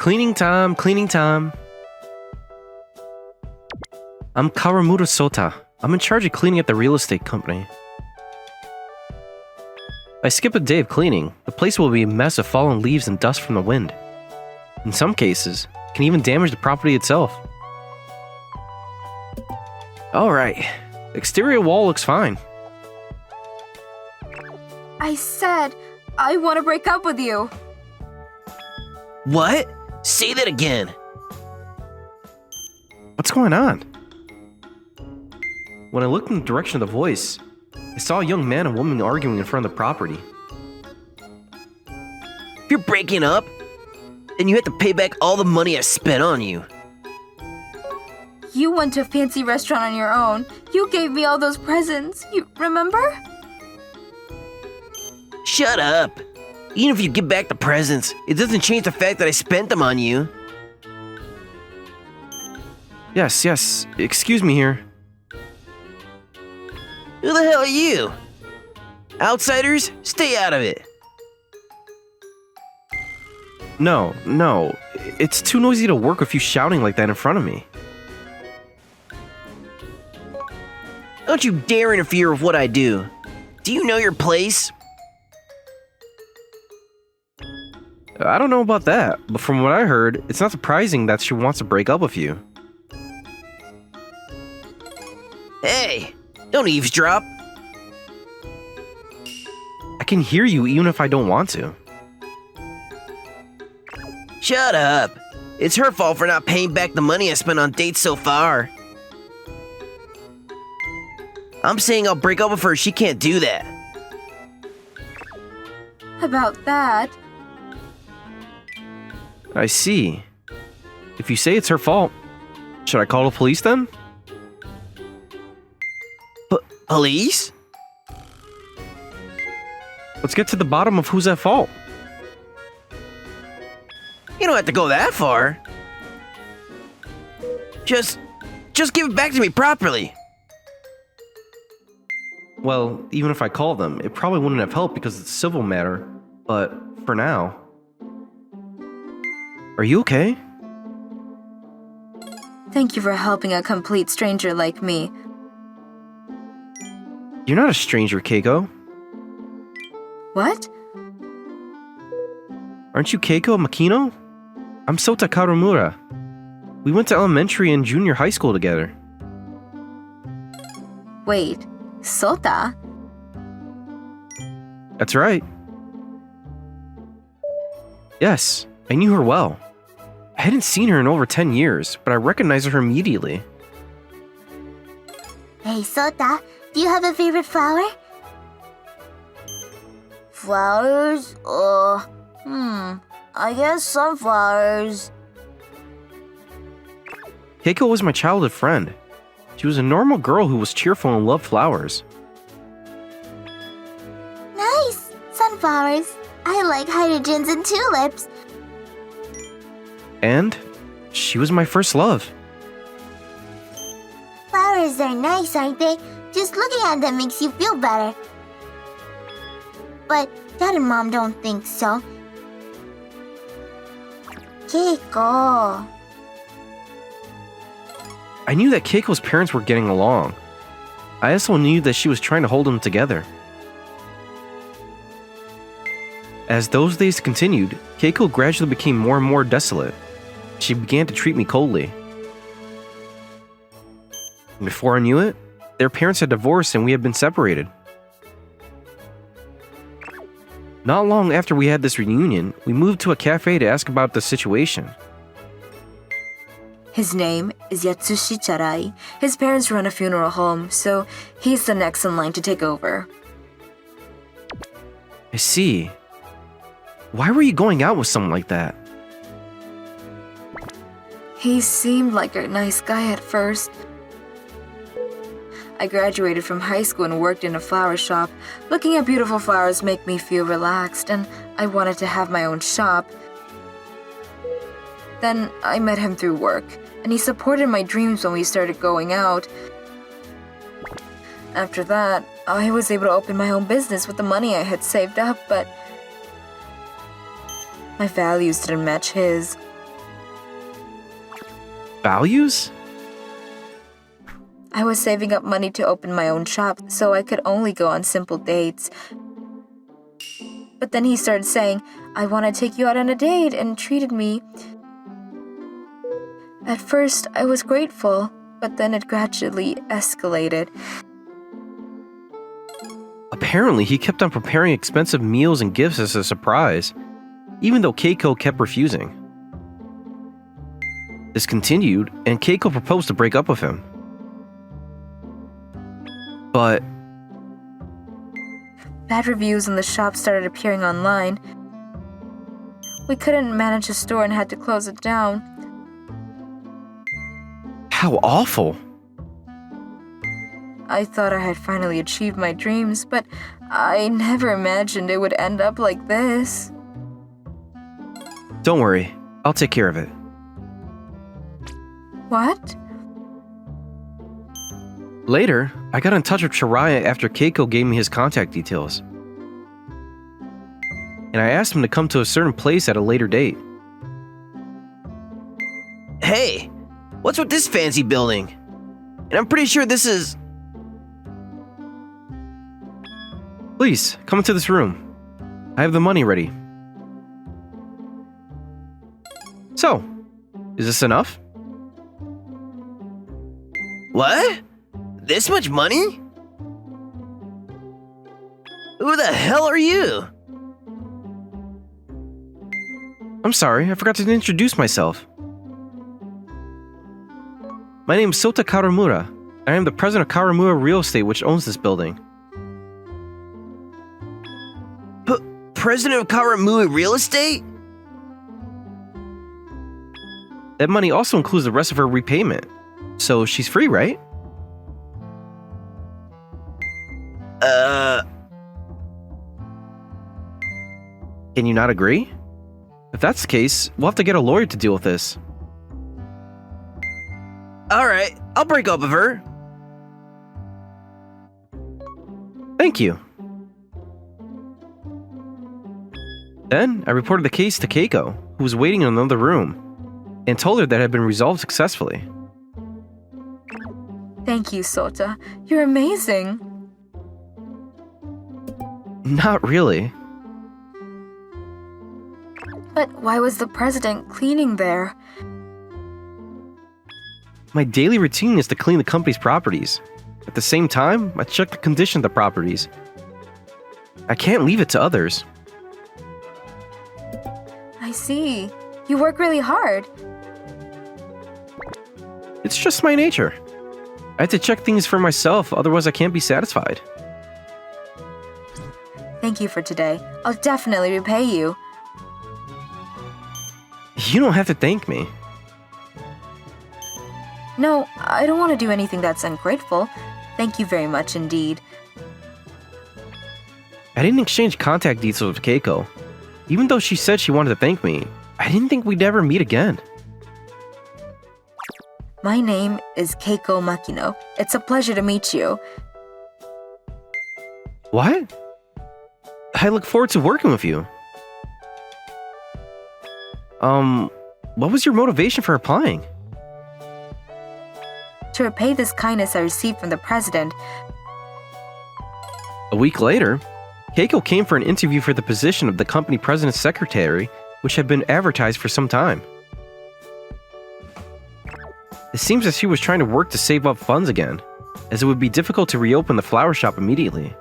Cleaning time, cleaning time. I'm Kawamura Sota. I'm in charge of cleaning at the real estate company. If I skip a day of cleaning, the place will be a mess of fallen leaves and dust from the wind. In some cases, it can even damage the property itself. Alright, the exterior wall looks fine. I said, I want to break up with you. What? Say that again. What's going on? When I looked in the direction of the voice, I saw a young man and woman arguing in front of the property. If you're breaking up, then you have to pay back all the money I spent on you. You went to a fancy restaurant on your own. You gave me all those presents. You remember? Shut up. Even if you give back the presents, it doesn't change the fact that I spent them on you. Yes, excuse me here. Who the hell are you? Outsiders, stay out of it. No, it's too noisy to work with you shouting like that in front of me. Don't you dare interfere with what I do. Do you know your place? I don't know about that, but from what I heard, it's not surprising that she wants to break up with you. Hey, don't eavesdrop. I can hear you even if I don't want to. Shut up. It's her fault for not paying back the money I spent on dates so far. I'm saying I'll break up with her. She can't do that. About that. I see. If you say it's her fault, should I call the police then? Police? Let's get to the bottom of who's at fault. You don't have to go that far. Just give it back to me properly. Well, even if I called them, it probably wouldn't have helped because it's a civil matter, but for now. Are you okay? Thank you for helping a complete stranger like me. You're not a stranger, Keiko. What? Aren't you Keiko Makino? I'm Sota Kawamura. We went to elementary and junior high school together. Wait, Sota? That's right. Yes, I knew her well. I hadn't seen her in over 10 years, but I recognized her immediately. Hey, Sota, do you have a favorite flower? Flowers? I guess sunflowers. Keiko was my childhood friend. She was a normal girl who was cheerful and loved flowers. Nice! Sunflowers. I like hydrogens and tulips. And she was my first love. Flowers are nice, aren't they? Just looking at them makes you feel better. But Dad and Mom don't think so. Keiko. I knew that Keiko's parents were getting along. I also knew that she was trying to hold them together. As those days continued, Keiko gradually became more and more desolate. She began to treat me coldly. Before I knew it, their parents had divorced and we had been separated. Not long after we had this reunion, we moved to a cafe to ask about the situation. His name is Yatsushi Charai. His parents run a funeral home, so he's the next in line to take over. I see. Why were you going out with someone like that? He seemed like a nice guy at first. I graduated from high school and worked in a flower shop. Looking at beautiful flowers make me feel relaxed, and I wanted to have my own shop. Then I met him through work, and he supported my dreams when we started going out. After that, I was able to open my own business with the money I had saved up, but my values didn't match his. Values? I was saving up money to open my own shop, so I could only go on simple dates. But then he started saying, "I want to take you out on a date," and treated me. At first, I was grateful, but then it gradually escalated. Apparently, he kept on preparing expensive meals and gifts as a surprise, even though Keiko kept refusing. This continued, and Keiko proposed to break up with him. But Bad reviews in the shop started appearing online. We couldn't manage the store and had to close it down. how awful! I thought I had finally achieved my dreams, but I never imagined it would end up like this. Don't worry, I'll take care of it. What? Later, I got in touch with Shiraya after Keiko gave me his contact details. And I asked him to come to a certain place at a later date. Hey, what's with this fancy building? And I'm pretty sure this is... Please, come into this room. I have the money ready. So, is this enough? What? This much money? Who the hell are you? I'm sorry, I forgot to introduce myself. My name is Sota Kawamura. I am the president of Kawamura Real Estate, which owns this building. President of Kawamura Real Estate? That money also includes the rest of her repayment. So she's free, right? Can you not agree? If that's the case, we'll have to get a lawyer to deal with this. Alright, I'll break up with her. Thank you. Then, I reported the case to Keiko, who was waiting in another room, and told her that it had been resolved successfully. Thank you, Sota. You're amazing. Not really. But why was the president cleaning there? My daily routine is to clean the company's properties. At the same time, I check the condition of the properties. I can't leave it to others. I see. You work really hard. It's just my nature. I have to check things for myself, otherwise I can't be satisfied. Thank you for today. I'll definitely repay you. You don't have to thank me. No, I don't want to do anything that's ungrateful. Thank you very much indeed. I didn't exchange contact details with Keiko. Even though she said she wanted to thank me, I didn't think we'd ever meet again. My name is Keiko Makino. It's a pleasure to meet you. What? I look forward to working with you. What was your motivation for applying? To repay this kindness I received from the president, A week later, Keiko came for an interview for the position of the company president's secretary, which had been advertised for some time. It seems as she was trying to work to save up funds again, as it would be difficult to reopen the flower shop immediately.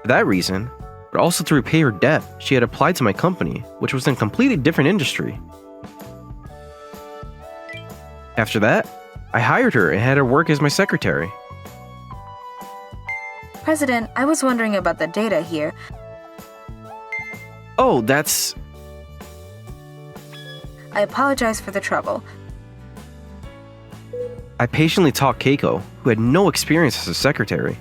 For that reason, but also to repay her debt, she had applied to my company, which was in a completely different industry. After that, I hired her and had her work as my secretary. President, I was wondering about the data here. Oh, that's... I apologize for the trouble. I patiently taught Keiko, who had no experience as a secretary.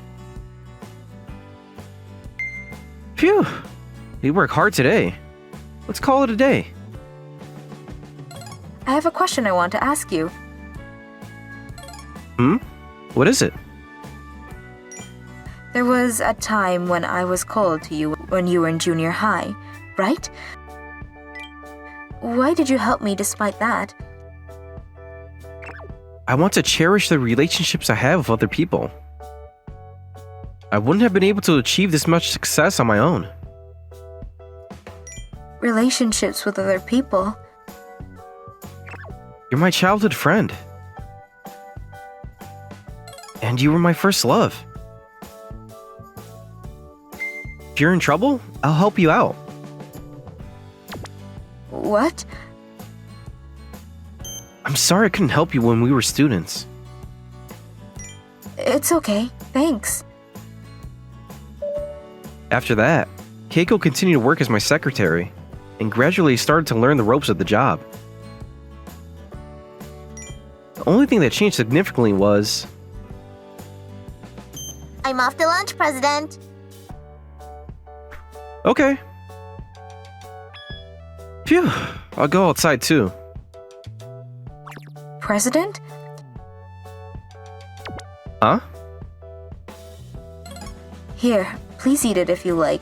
Phew! We work hard today. Let's call it a day. I have a question I want to ask you. What is it? There was a time when I was cold to you when you were in junior high, right? why did you help me despite that? I want to cherish the relationships I have with other people. I wouldn't have been able to achieve this much success on my own. Relationships with other people? You're my childhood friend. And you were my first love. If you're in trouble, I'll help you out. What? I'm sorry I couldn't help you when we were students. It's okay, thanks. After that, Keiko continued to work as my secretary, and gradually started to learn the ropes of the job. The only thing that changed significantly was... I'm off to lunch, President. Okay. Phew, I'll go outside too. President? Huh? Here, please eat it if you like.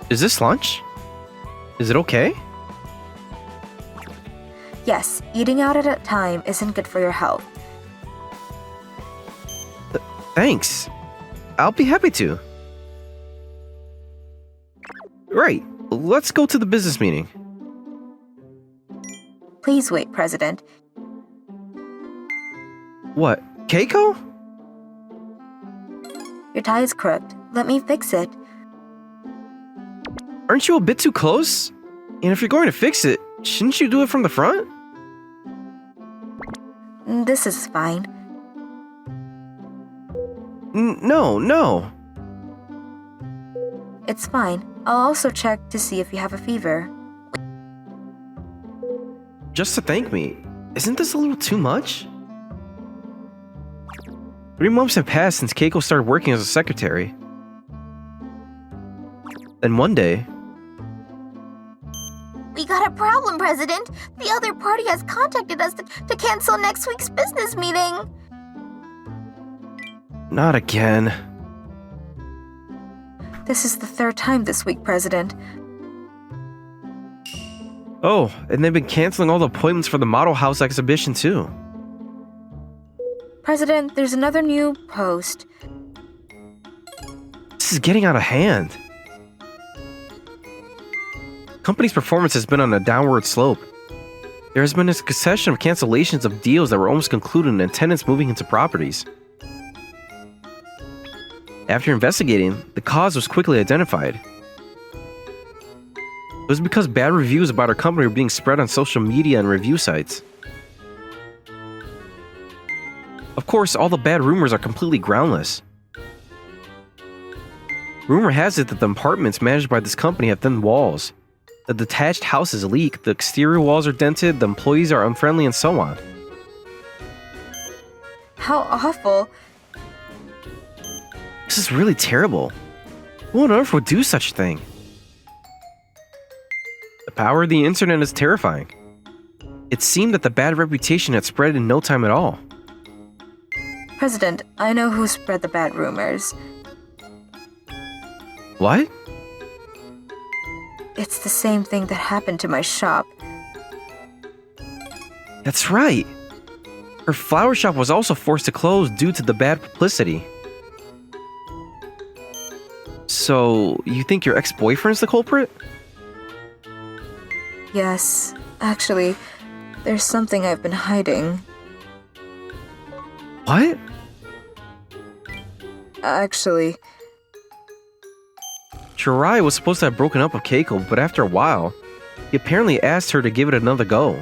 Is this lunch? Is it okay? Yes, eating out at a time isn't good for your health. Thanks. I'll be happy to. Right, let's go to the business meeting. Please wait, President. What, Keiko? Your tie is crooked. Let me fix it. Aren't you a bit too close? And if you're going to fix it, shouldn't you do it from the front? This is fine. No. It's fine. I'll also check to see if you have a fever. Just to thank me. Isn't this a little too much? 3 months have passed since Keiko started working as a secretary. Then one day... We got a problem, President. The other party has contacted us to cancel next week's business meeting. Not again. This is the 3rd time this week, President. Oh, and they've been canceling all the appointments for the Model House exhibition too. President, there's another new post. This is getting out of hand. Company's performance has been on a downward slope. There has been a succession of cancellations of deals that were almost concluded and tenants moving into properties. After investigating, the cause was quickly identified. It was because bad reviews about our company were being spread on social media and review sites. Of course, all the bad rumors are completely groundless. Rumor has it that the apartments managed by this company have thin walls. The detached houses leak, the exterior walls are dented, the employees are unfriendly, and so on. How awful. This is really terrible. Who on earth would do such a thing? The power of the internet is terrifying. It seemed that the bad reputation had spread in no time at all. President, I know who spread the bad rumors. What? It's the same thing that happened to my shop. That's right. Her flower shop was also forced to close due to the bad publicity. So, you think your ex-boyfriend's the culprit? Yes, actually, there's something I've been hiding. What? Actually, Shirai was supposed to have broken up with Keiko, but after a while, he apparently asked her to give it another go.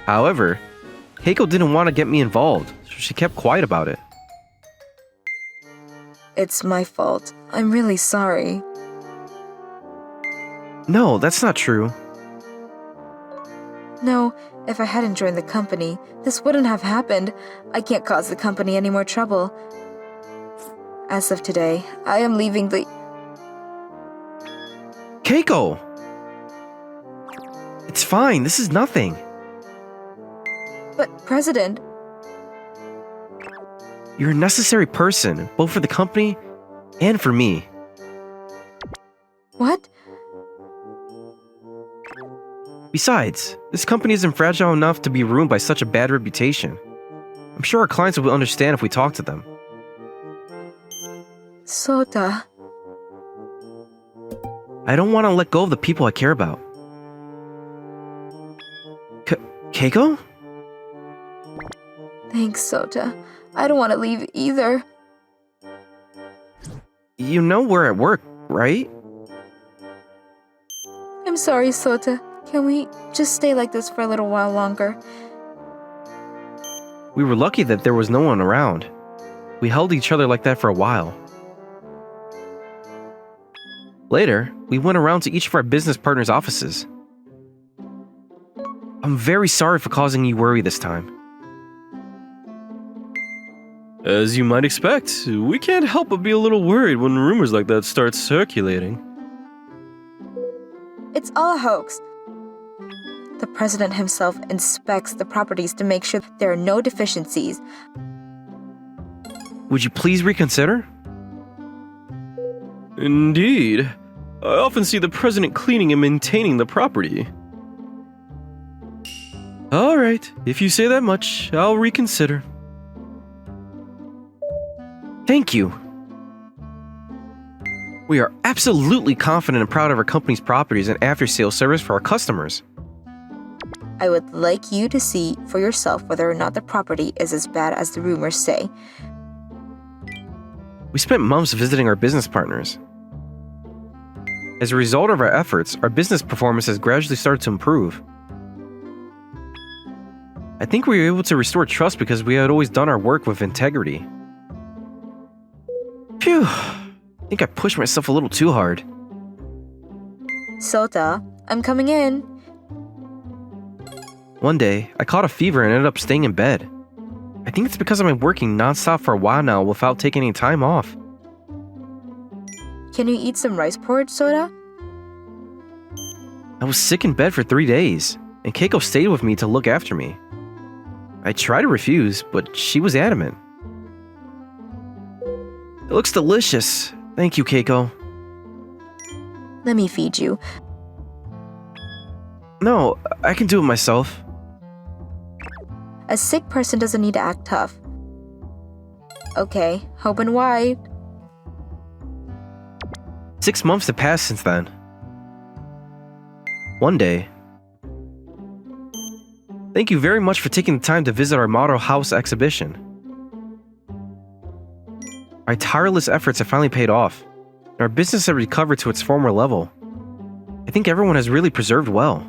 However, Keiko didn't want to get me involved, so she kept quiet about it. it's my fault. I'm really sorry. No, that's not true. No, if I hadn't joined the company, this wouldn't have happened. I can't cause the company any more trouble. As of today, I am leaving the... Keiko! It's fine, this is nothing. But, President... You're a necessary person, both for the company and for me. What? Besides, this company isn't fragile enough to be ruined by such a bad reputation. I'm sure our clients will understand if we talk to them. Sota. I don't want to let go of the people I care about. Keiko? Thanks, Sota. I don't want to leave either. You know we're at work, right? I'm sorry, Sota. Can we just stay like this for a little while longer? We were lucky that there was no one around. We held each other like that for a while. Later, we went around to each of our business partners' offices. I'm very sorry for causing you worry this time. As you might expect, we can't help but be a little worried when rumors like that start circulating. It's all a hoax. The president himself inspects the properties to make sure there are no deficiencies. Would you please reconsider? Indeed. I often see the president cleaning and maintaining the property. Alright, if you say that much, I'll reconsider. Thank you. We are absolutely confident and proud of our company's properties and after-sales service for our customers. I would like you to see for yourself whether or not the property is as bad as the rumors say. We spent months visiting our business partners. As a result of our efforts, our business performance has gradually started to improve. I think we were able to restore trust because we had always done our work with integrity. Phew, I think I pushed myself a little too hard. Sota, I'm coming in. One day, I caught a fever and ended up staying in bed. I think it's because I've been working nonstop for a while now without taking any time off. Can you eat some rice porridge, Sota? I was sick in bed for 3 days, and Keiko stayed with me to look after me. I tried to refuse, but she was adamant. It looks delicious. Thank you, Keiko. Let me feed you. No, I can do it myself. A sick person doesn't need to act tough. Okay, open wide. 6 months have passed since then. One day. Thank you very much for taking the time to visit our model house exhibition. Our tireless efforts have finally paid off, and our business has recovered to its former level. I think everyone has really preserved well.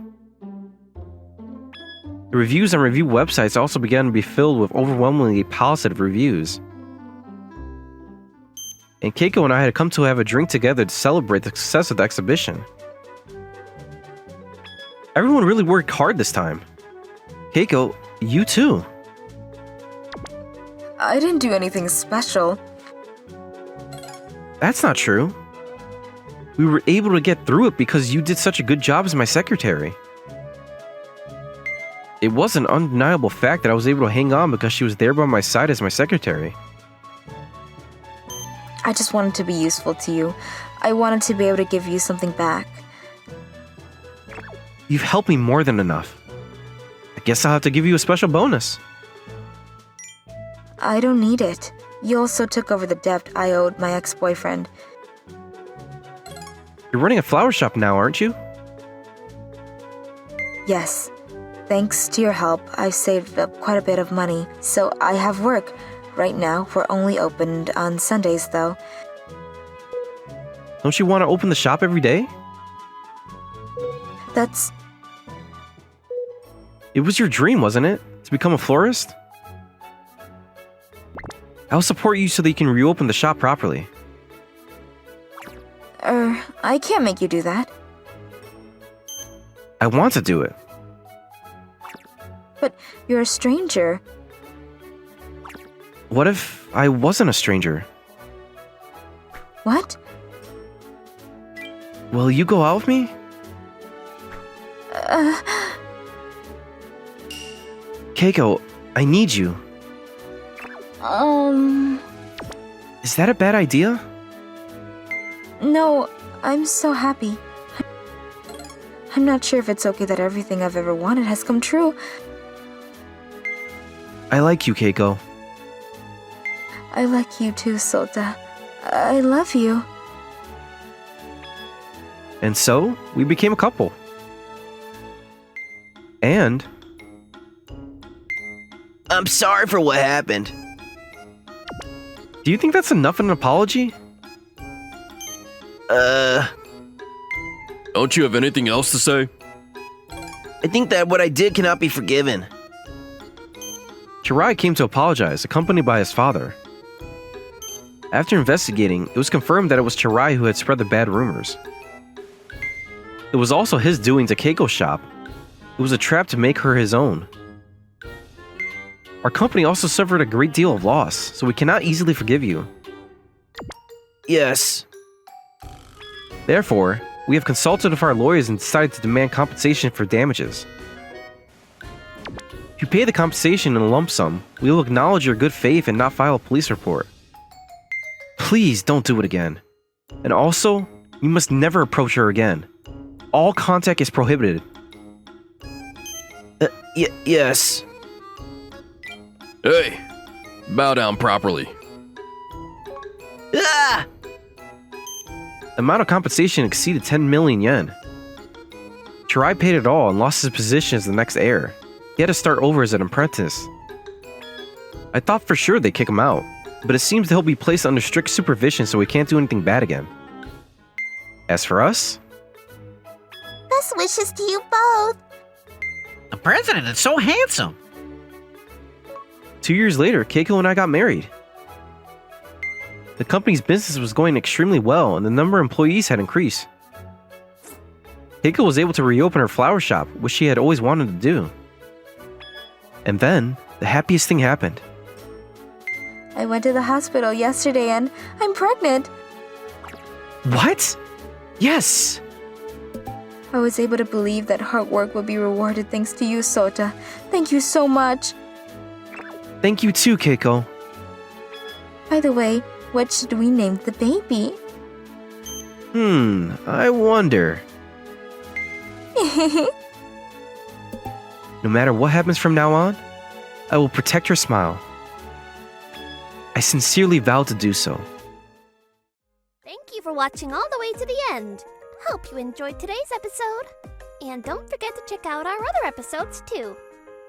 The reviews on review websites also began to be filled with overwhelmingly positive reviews. And Keiko and I had come to have a drink together to celebrate the success of the exhibition. Everyone really worked hard this time. Keiko, you too. I didn't do anything special. That's not true. We were able to get through it because you did such a good job as my secretary. It was an undeniable fact that I was able to hang on because she was there by my side as my secretary. I just wanted to be useful to you. I wanted to be able to give you something back. You've helped me more than enough. I guess I'll have to give you a special bonus. I don't need it. You also took over the debt I owed my ex-boyfriend. You're running a flower shop now, aren't you? Yes. Thanks to your help, I've saved up quite a bit of money, so I have work. Right now, we're only opened on Sundays, though. Don't you want to open the shop every day? That's... It was your dream, wasn't it? To become a florist? I'll support you so that you can reopen the shop properly. I can't make you do that. I want to do it. But you're a stranger. What if I wasn't a stranger? What? Will you go out with me? Keiko, I need you. Is that a bad idea? No, I'm so happy. I'm not sure if it's okay that everything I've ever wanted has come true. I like you, Keiko. I like you too, Sota. I love you. And so, we became a couple. And I'm sorry for what happened. do you think that's enough of an apology? Don't you have anything else to say? I think that what I did cannot be forgiven. Chirai came to apologize, accompanied by his father. After investigating, it was confirmed that it was Chirai who had spread the bad rumors. It was also his doing to Keiko's shop. It was a trap to make her his own. Our company also suffered a great deal of loss, so we cannot easily forgive you. Yes. Therefore, we have consulted with our lawyers and decided to demand compensation for damages. If you pay the compensation in a lump sum, we will acknowledge your good faith and not file a police report. Please don't do it again. And also, you must never approach her again. All contact is prohibited. Yes. Hey, bow down properly. Ah! The amount of compensation exceeded 10 million yen. Chirai paid it all and lost his position as the next heir. He had to start over as an apprentice. I thought for sure they'd kick him out, but it seems that he'll be placed under strict supervision so he can't do anything bad again. As for us, Best wishes to you both. The president is so handsome. 2 years later, Keiko and I got married. The company's business was going extremely well and the number of employees had increased. Keiko was able to reopen her flower shop, which she had always wanted to do. And then, the happiest thing happened. I went to the hospital yesterday and I'm pregnant. What? Yes! I was able to believe that hard work would be rewarded thanks to you, Sota. Thank you so much. Thank you too, Keiko. By the way, what should we name the baby? I wonder. No matter what happens from now on, I will protect her smile. I sincerely vow to do so. Thank you for watching all the way to the end. Hope you enjoyed today's episode. And don't forget to check out our other episodes too.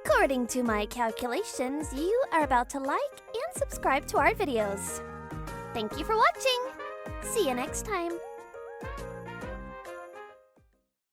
According to my calculations, you are about to like and subscribe to our videos. Thank you for watching. See you next time.